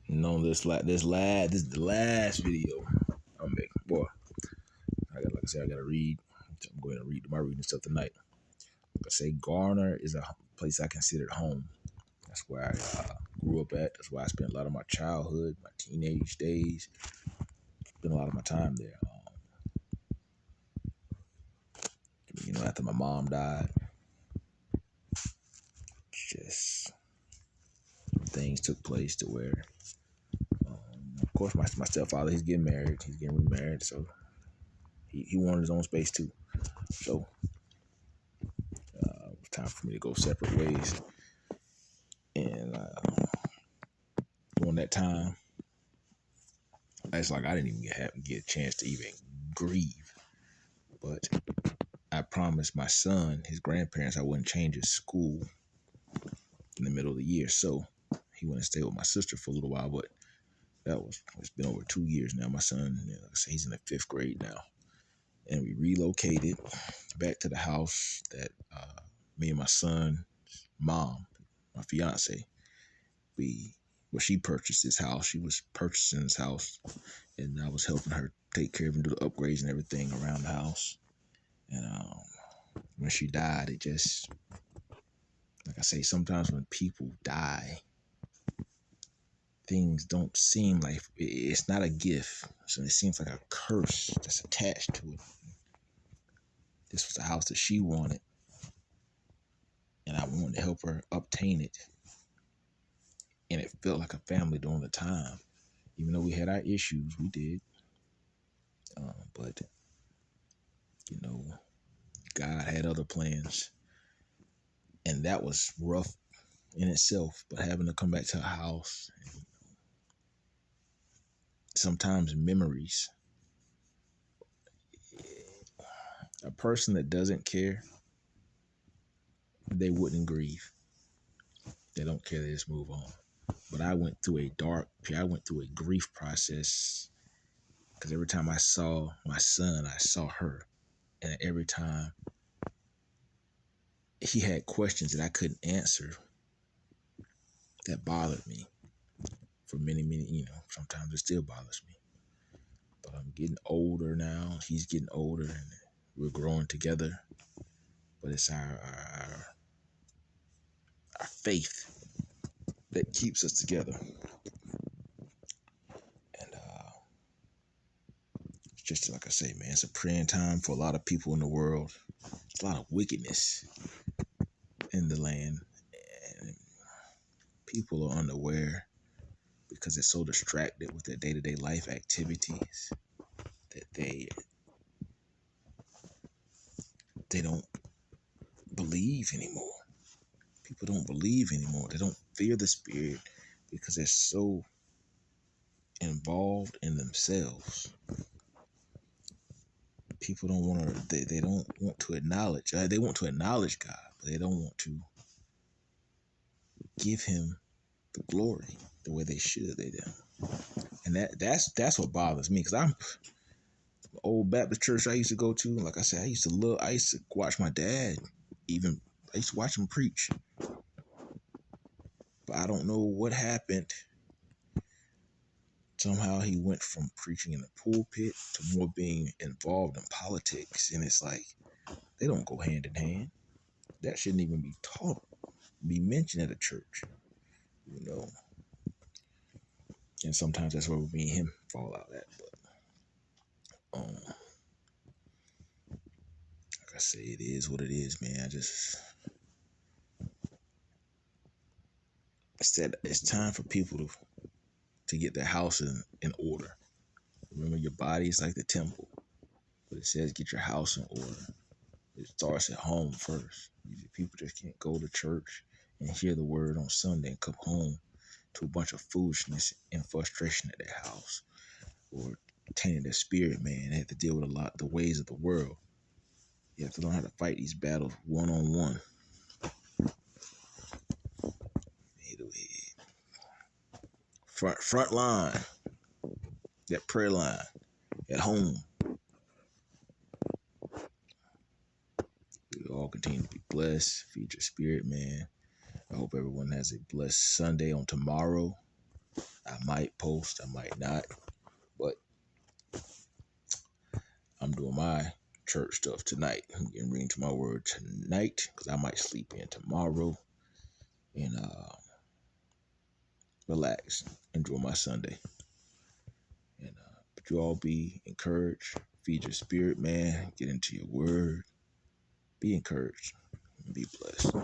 No, this is the last video I'm making. Boy, like I said, I gotta read. I'm going to read my reading stuff tonight. Like I say, Garner is a place I considered home. That's where I grew up at. That's where I spent a lot of my childhood, my teenage days. Spent a lot of my time there. After my mom died, just things took place to where, of course, my stepfather, he's getting married. He's getting remarried, so he wanted his own space too. So it was time for me to go separate ways. And during that time, it's like I didn't even get a chance to even grieve. But I promised my son, his grandparents, I wouldn't change his school in the middle of the year. So he went and stayed with my sister for a little while. But it's been over 2 years now. My son, like I say, he's in the 5th grade now. And we relocated back to the house that me and my son's mom, my fiance, she purchased this house. She was purchasing this house, and I was helping her take care of and do the upgrades and everything around the house. And when she died, it just, like I say, sometimes when people die, things don't seem like, it's not a gift. So it seems like a curse that's attached to it. This was the house that she wanted, and I wanted to help her obtain it. And it felt like a family during the time. Even though we had our issues, we did. But, God had other plans. And that was rough in itself. But having to come back to a house, sometimes memories. A person that doesn't care, they wouldn't grieve. They don't care, they just move on. But I went through a grief process, because every time I saw my son, I saw her. And every time he had questions that I couldn't answer, that bothered me for many, sometimes it still bothers me. But I'm getting older now. He's getting older, and we're growing together. But it's our faith that keeps us together. And it's just like I say, man, it's a praying time for a lot of people in the world. There's a lot of wickedness in the land, and people are unaware because they're so distracted with their day-to-day life activities that they don't believe anymore. People don't believe anymore. They don't fear the spirit because they're so involved in themselves. People don't want to, they don't want to acknowledge, they want to acknowledge God, but they don't want to give him the glory the way they should. They do. And that's what bothers me, because I'm old Baptist church I used to go to. Like I said, I used to watch my dad, I used to watch him preach. But I don't know what happened. Somehow he went from preaching in the pulpit to more being involved in politics. And it's like, they don't go hand in hand. That shouldn't even be taught, be mentioned at a church, And sometimes that's where me and him fall out at. But like I say, it is what it is, man. I said it's time for people to get their house in order. Remember, your body is like the temple, but it says get your house in order. It starts at home first. People just can't go to church and hear the word on Sunday and come home to a bunch of foolishness and frustration at their house, or tainting their spirit, man. They have to deal with the ways of the world. You have to learn how to fight these battles one-on-one. Front line, that prayer line at home. We all continue to be blessed. Feed your spirit, man. I hope everyone has a blessed Sunday on tomorrow. I'll I might post, I might not, but I'm doing my church stuff tonight. I'm getting reading to my word tonight because I might sleep in tomorrow and relax, enjoy my Sunday. And but you all be encouraged, feed your spirit, man, get into your word, be encouraged, and be blessed.